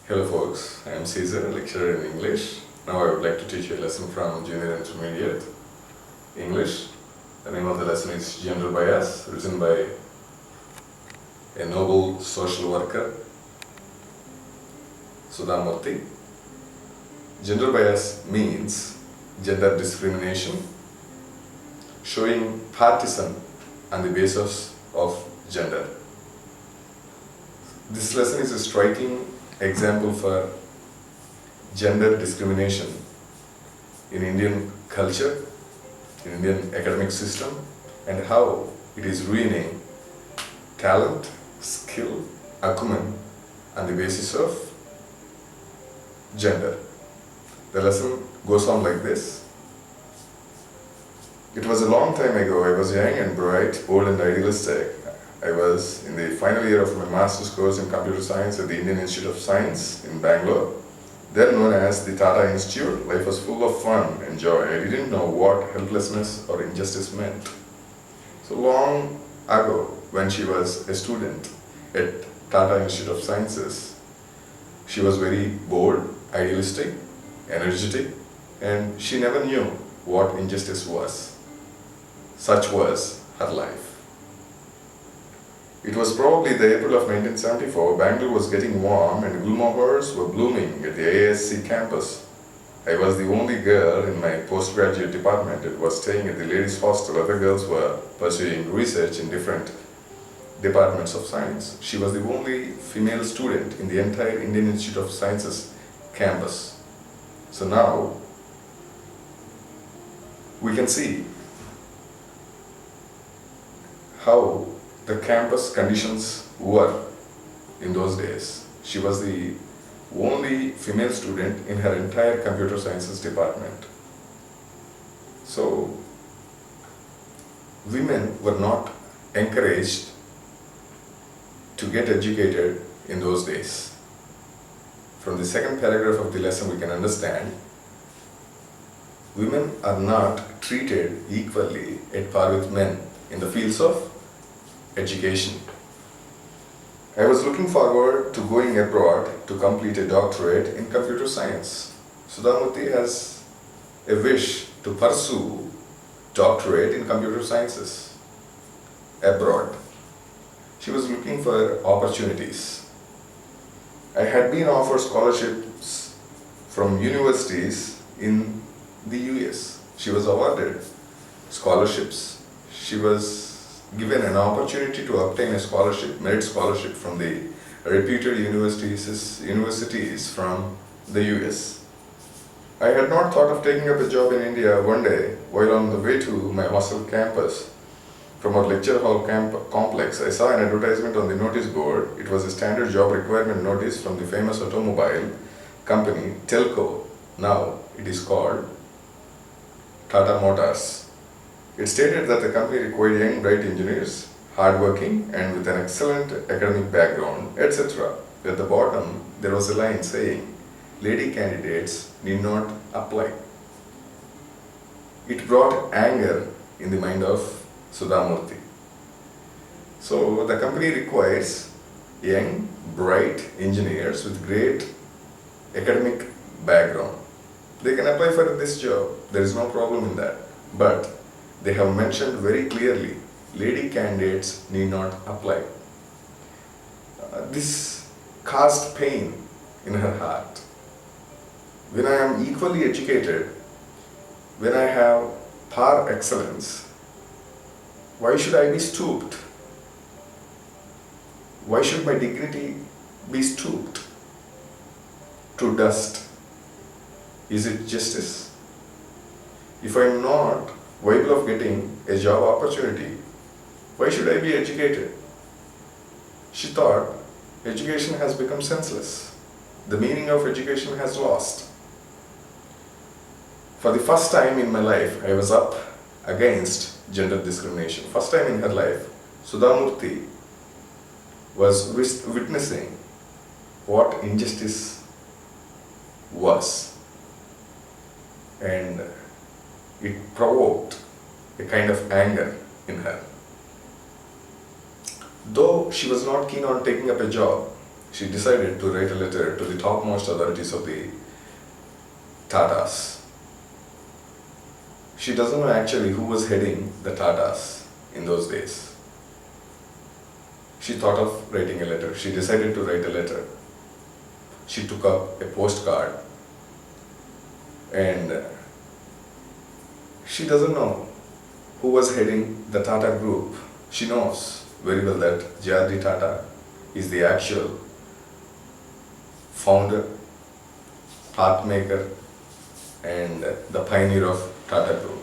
Hello folks, I am Caesar, lecturer in English. Now I would like to teach you a lesson from Junior Intermediate English. The name of the lesson is Gender Bias, written by a noble social worker, Sudha Murthy. Gender bias means gender discrimination, showing partisan on the basis of gender. This lesson is a striking example for gender discrimination in Indian culture, in Indian academic system, and how it is ruining talent, skill, acumen on the basis of gender. The lesson goes on like this. It was a long time ago. I was young and bright, bold and idealistic. I was in the final year of my master's course in computer science at the Indian Institute of Science in Bangalore, then known as the Tata Institute. Life was full of fun and joy. I didn't know what helplessness or injustice meant. So long ago, when she was a student at Tata Institute of Sciences, she was very bold, idealistic, energetic, and she never knew what injustice was. Such was her life. It was probably the April of 1974. Bangalore was getting warm and gulmohars were blooming at the ASC campus. I was the only girl in my postgraduate department that was staying at the ladies' hostel. Other girls were pursuing research in different departments of science. She was the only female student in the entire Indian Institute of Sciences campus. So now we can see how the campus conditions were in those days. She was the only female student in her entire computer sciences department. So women were not encouraged to get educated in those days. From the second paragraph of the lesson we can understand women are not treated equally at par with men in the fields of education. I was looking forward to going abroad to complete a doctorate in computer science. Sudha Murthy has a wish to pursue doctorate in computer sciences abroad. She was looking for opportunities. I had been offered scholarships from universities in the US. She was awarded scholarships. She was given an opportunity to obtain a scholarship, merit scholarship from the reputed universities from the US. I had not thought of taking up a job in India. One day, while on the way to my hostel campus from our lecture hall complex, I saw an advertisement on the notice board. It was a standard job requirement notice from the famous automobile company Telco. Now it is called Tata Motors. It stated that the company required young, bright engineers, hardworking and with an excellent academic background, etc. At the bottom, there was a line saying, "Lady candidates need not apply." It brought anger in the mind of Sudha Murthy. So the company requires young, bright engineers with great academic background. They can apply for this job. There is no problem in that. But they have mentioned very clearly, lady candidates need not apply. This caused pain in her heart. When I am equally educated, when I have par excellence, why should I be stooped? Why should my dignity be stooped to dust? Is it justice? If I am not viable of getting a job opportunity, why should I be educated? She thought education has become senseless. The meaning of education has lost. For the first time in my life, I was up against gender discrimination. First time in her life, Sudha Murthy was witnessing what injustice was. And it provoked a kind of anger in her. Though she was not keen on taking up a job, she decided to write a letter to the topmost authorities of the Tatas. She doesn't know actually who was heading the Tatas in those days. She thought of writing a letter. She decided to write a letter. She took up a postcard, and she doesn't know who was heading the Tata group. She knows very well that J.R.D. Tata is the actual founder, path maker, and the pioneer of Tata Group.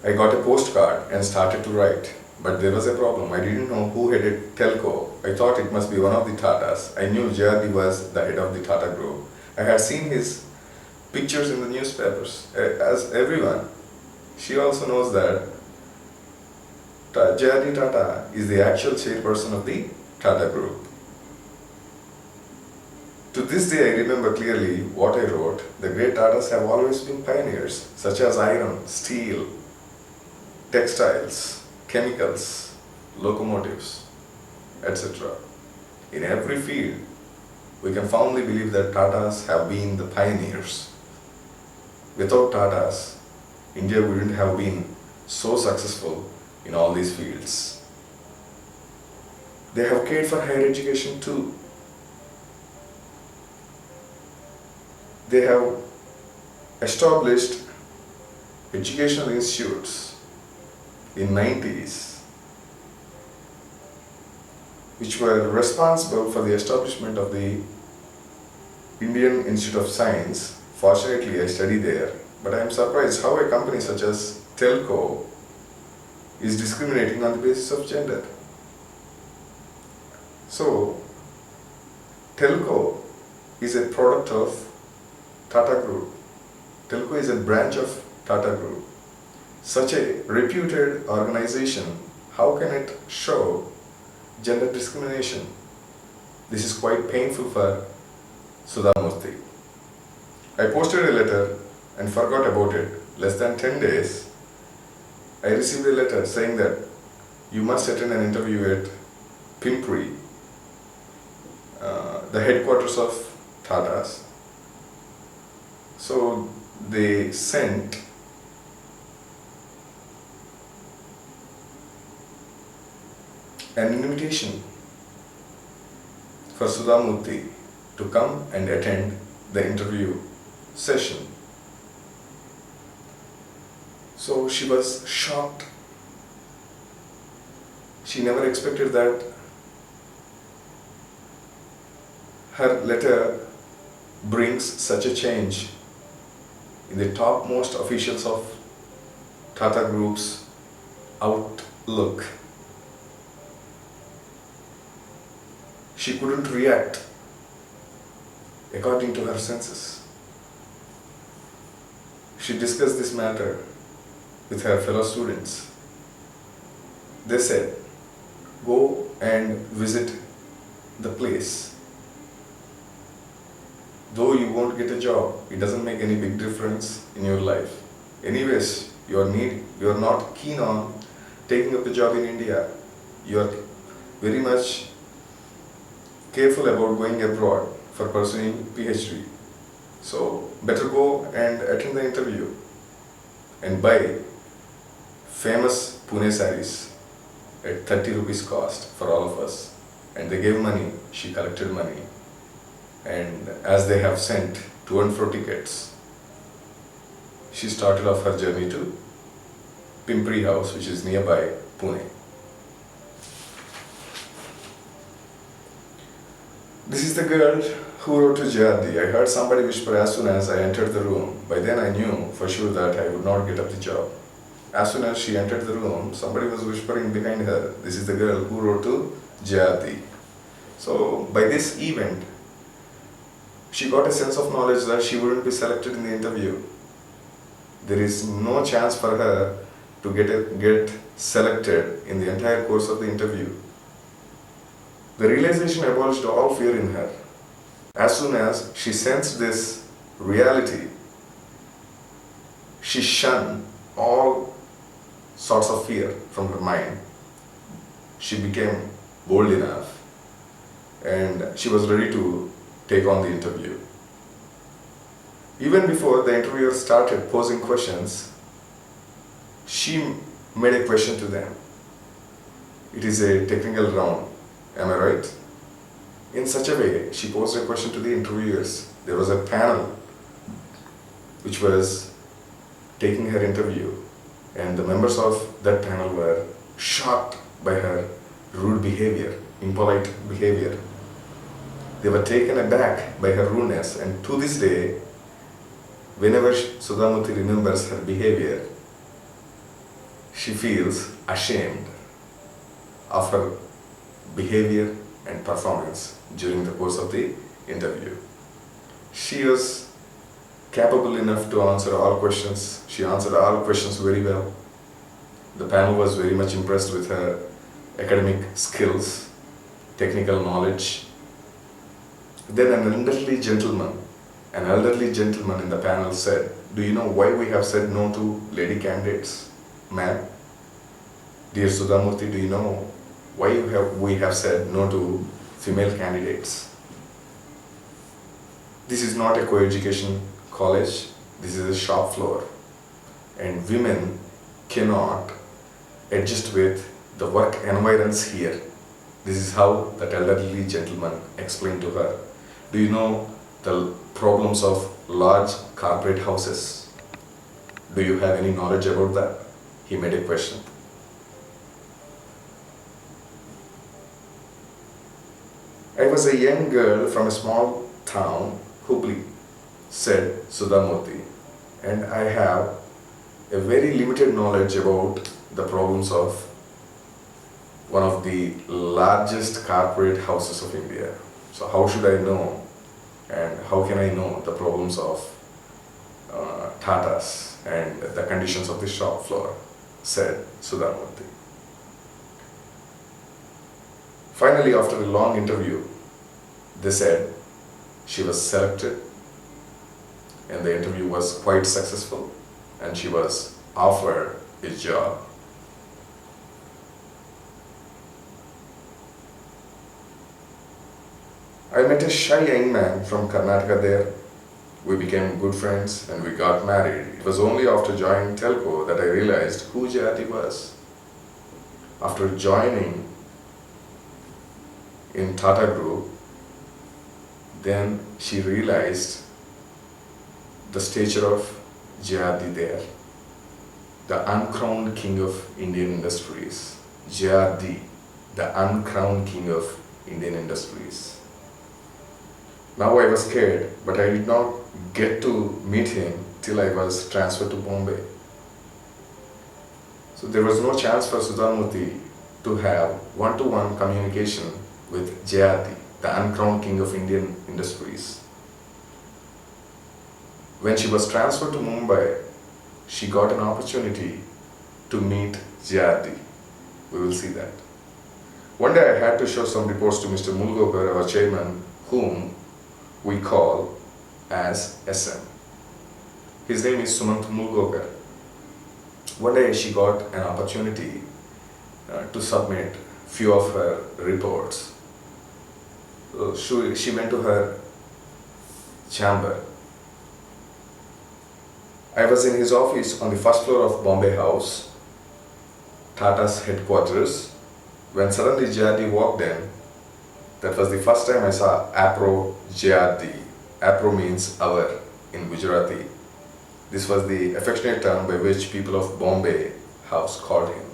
I got a postcard and started to write, but there was a problem. I didn't know who headed Telco. I thought it must be one of the Tatas. I knew J.R.D. was the head of the Tata Group. I had seen his pictures in the newspapers, as everyone. She also knows that J.R.D. Tata is the actual chairperson of the Tata Group. To this day, I remember clearly what I wrote. The great Tatas have always been pioneers, such as iron, steel, textiles, chemicals, locomotives, etc. In every field, we can fondly believe that Tatas have been the pioneers. Without Tatas, India wouldn't have been so successful in all these fields. They have cared for higher education too. They have established educational institutes in 90s which were responsible for the establishment of the Indian Institute of Science. Fortunately, I studied there, but I am surprised how a company such as Telco is discriminating on the basis of gender. So, Telco is a product of Tata Group. Telco is a branch of Tata Group. Such a reputed organization, how can it show gender discrimination? This is quite painful for Sudha Murthy. I posted a letter and forgot about it. Less than 10 days, I received a letter saying that you must attend an interview at Pimpri, the headquarters of Tatas. So they sent an invitation for Sudha Murthy to come and attend the interview session. So she was shocked. She never expected that her letter brings such a change in the topmost officials of Tata Group's outlook. She couldn't react according to her senses. She discussed this matter with her fellow students. They said, go and visit the place. Though you won't get a job, it doesn't make any big difference in your life. Anyways, you are not keen on taking up a job in India. You are very much careful about going abroad for pursuing PhD. So better go and attend the interview and buy famous Pune sarees at 30 rupees cost for all of us. And they gave money, she collected money. And as they have sent 204 tickets, she started off her journey to Pimpri House, which is nearby Pune. This is the girl who wrote to J.R.D. I heard somebody whisper as soon as I entered the room. By then I knew for sure that I would not get up the job. As soon as she entered the room, somebody was whispering behind her. This is the girl who wrote to J.R.D. So by this event, she got a sense of knowledge that she wouldn't be selected in the interview. There is no chance for her to get selected in the entire course of the interview. The realization abolished all fear in her. As soon as she sensed this reality, she shunned all sorts of fear from her mind. she became bold enough and she was ready to take on the interview. Even before the interviewer started posing questions, she made a question to them. It is a technical round, am I right? In such a way, she posed a question to the interviewers. There was a panel which was taking her interview, and the members of that panel were shocked by her rude behavior, impolite behavior. They were taken aback by her rudeness, and to this day, whenever Sudha Murthy remembers her behavior, she feels ashamed of her behavior and performance during the course of the interview. She was capable enough to answer all questions. She answered all questions very well. The panel was very much impressed with her academic skills, technical knowledge. Then an elderly gentleman in the panel said, "Do you know why we have said no to lady candidates, ma'am? Dear Sudha Murthy, do you know why we have said no to female candidates? This is not a co-education college, this is a shop floor, and women cannot adjust with the work environments here." This is how that elderly gentleman explained to her. Do you know the problems of large corporate houses? Do you have any knowledge about that? He made a question. I was a young girl from a small town, Hubli, said Sudha Murthy, and I have a very limited knowledge about the problems of one of the largest corporate houses of India. So how should I know, and how can I know the problems of Tatas and the conditions of the shop floor, said Sudha Murthy. Finally, after a long interview, they said she was selected, and the interview was quite successful, and she was offered a job. I met a shy young man from Karnataka there. We became good friends and we got married. It was only after joining Telco that I realized who Jayati was. After joining in Tata Group, then she realized the stature of Jayati there, the uncrowned king of Indian industries. Jayati, the uncrowned king of Indian industries. Now I was scared, but I did not get to meet him till I was transferred to Bombay. So there was no chance for Sudha Murthy to have one-to-one communication with Jayati, the uncrowned king of Indian industries. When she was transferred to Mumbai, she got an opportunity to meet Jayati. We will see that. One day I had to show some reports to Mr. Mulgokar, our chairman, whom we call as SM. His name is Sumant Mulgokar. One day she got an opportunity to submit few of her reports. So she went to her chamber. I was in his office on the first floor of Bombay House, Tata's headquarters, when suddenly Jayati walked in. That was the first time I saw Apro Jayati. Apro means our in Gujarati. This was the affectionate term by which people of Bombay House called him.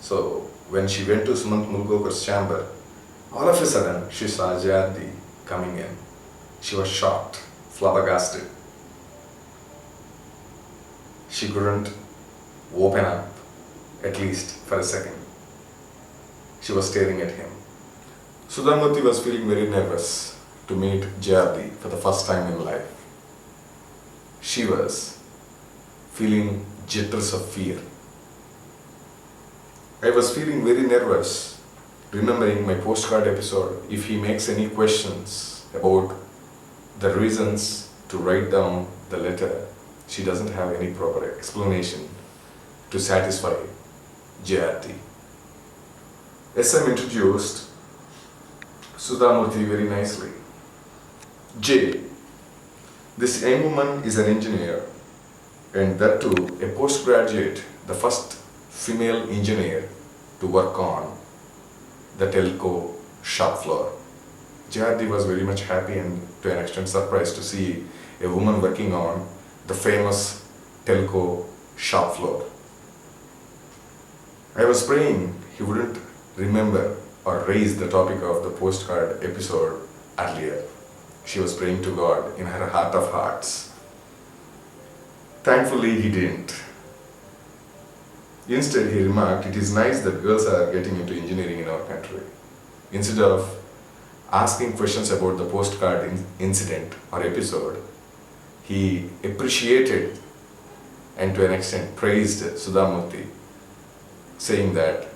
So when she went to Sumant Mulgokar's chamber, all of a sudden she saw Jayati coming in. She was shocked, flabbergasted. She couldn't open up, at least for a second. She was staring at him. Sudha Murthy was feeling very nervous to meet Jayati for the first time in life. She was feeling jitters of fear. I was feeling very nervous, remembering my postcard episode. If he makes any questions about the reasons to write down the letter, she doesn't have any proper explanation to satisfy Jayati. SM introduced Sudha Murthy very nicely. J. This young woman is an engineer, and that too a postgraduate, the first female engineer to work on the telco shop floor. JRD was very much happy and to an extent surprised to see a woman working on the famous telco shop floor. I was praying he wouldn't remember or raise the topic of the postcard episode earlier. She was praying to God in her heart of hearts. Thankfully, he didn't. Instead, he remarked, "It is nice that girls are getting into engineering in our country." Instead of asking questions about the postcard incident or episode, he appreciated and to an extent praised Sudha Murthy, saying that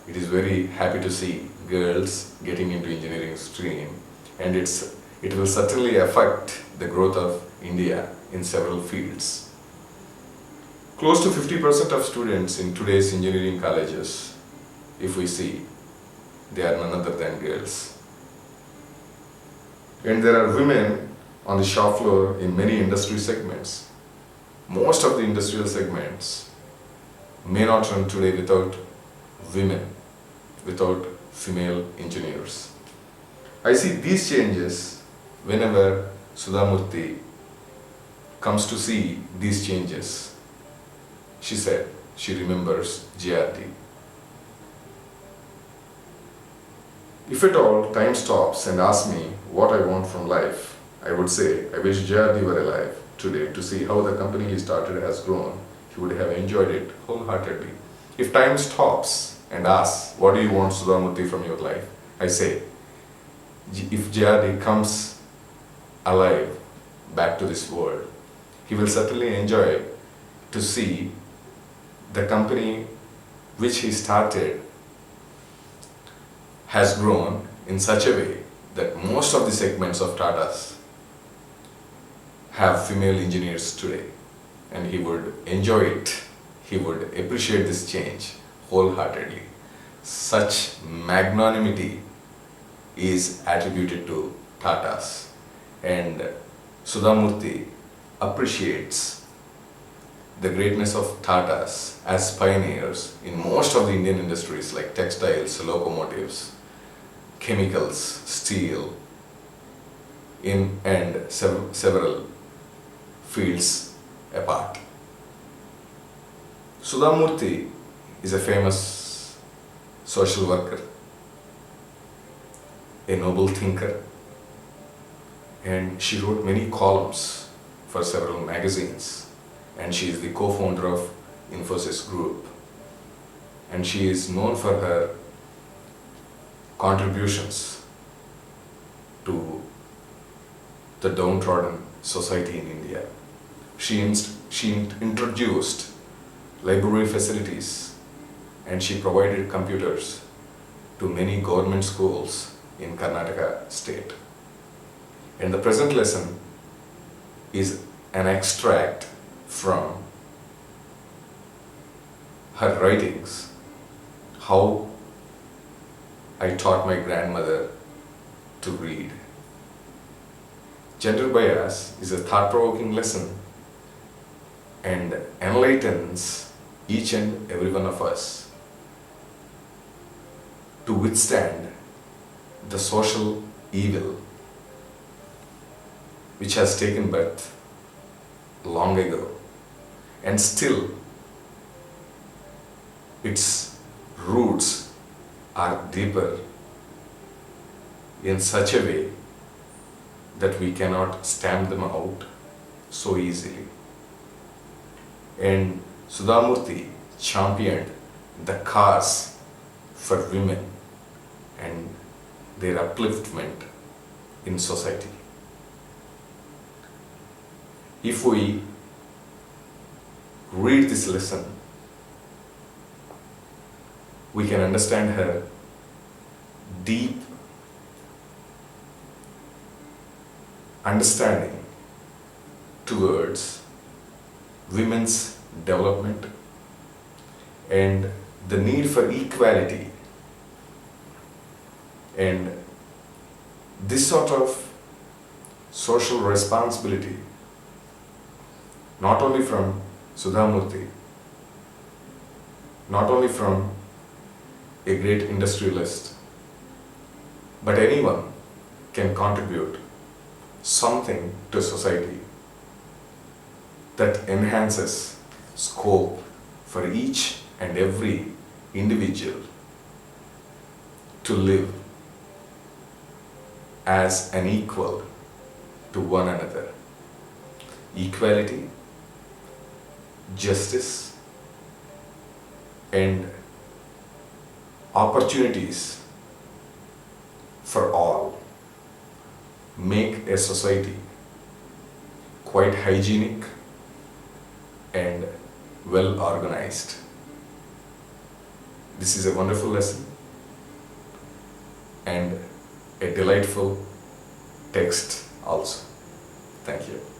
it is very happy to see girls getting into engineering stream, and it will certainly affect the growth of India in several fields. Close to 50% of students in today's engineering colleges, if we see, they are none other than girls. And there are women on the shop floor in many industry segments. Most of the industrial segments may not run today without women, without female engineers. I see these changes whenever Sudha Murthy comes to see these changes. She said she remembers JRD. If at all time stops and asks me what I want from life, I would say I wish JRD were alive today to see how the company he started has grown. He would have enjoyed it wholeheartedly. If time stops and asks, what do you want, Sudha Murthy, from your life? I say, if JRD comes alive back to this world, he will certainly enjoy to see the company which he started has grown in such a way that most of the segments of Tata's have female engineers today, and he would enjoy it. He would appreciate this change wholeheartedly. Such magnanimity is attributed to Tata's, and Sudha Murthy appreciates the greatness of Tata's as pioneers in most of the Indian industries like textiles, locomotives, chemicals, steel, and several fields apart. Sudha Murthy is a famous social worker, a noble thinker, and she wrote many columns for several magazines, and she is the co-founder of Infosys Group, and she is known for her contributions to the downtrodden society in India. She introduced library facilities, and she provided computers to many government schools in Karnataka state. And the present lesson is an extract from her writings, How I Taught My Grandmother to Read. Gender bias is a thought-provoking lesson and enlightens each and every one of us to withstand the social evil which has taken birth long ago, and still its roots are deeper in such a way that we cannot stamp them out so easily. And Sudha Murthy championed the cause for women and their upliftment in society. If we read this lesson, we can understand her deep understanding towards women's development and the need for equality And this sort of social responsibility, not only from Sudha Murthy, not only from a great industrialist, but anyone can contribute something to society that enhances scope for each and every individual to live as an equal to one another. Equality, justice, and opportunities for all make a society quite hygienic and well organized. This is a wonderful lesson and a delightful text also. Thank you.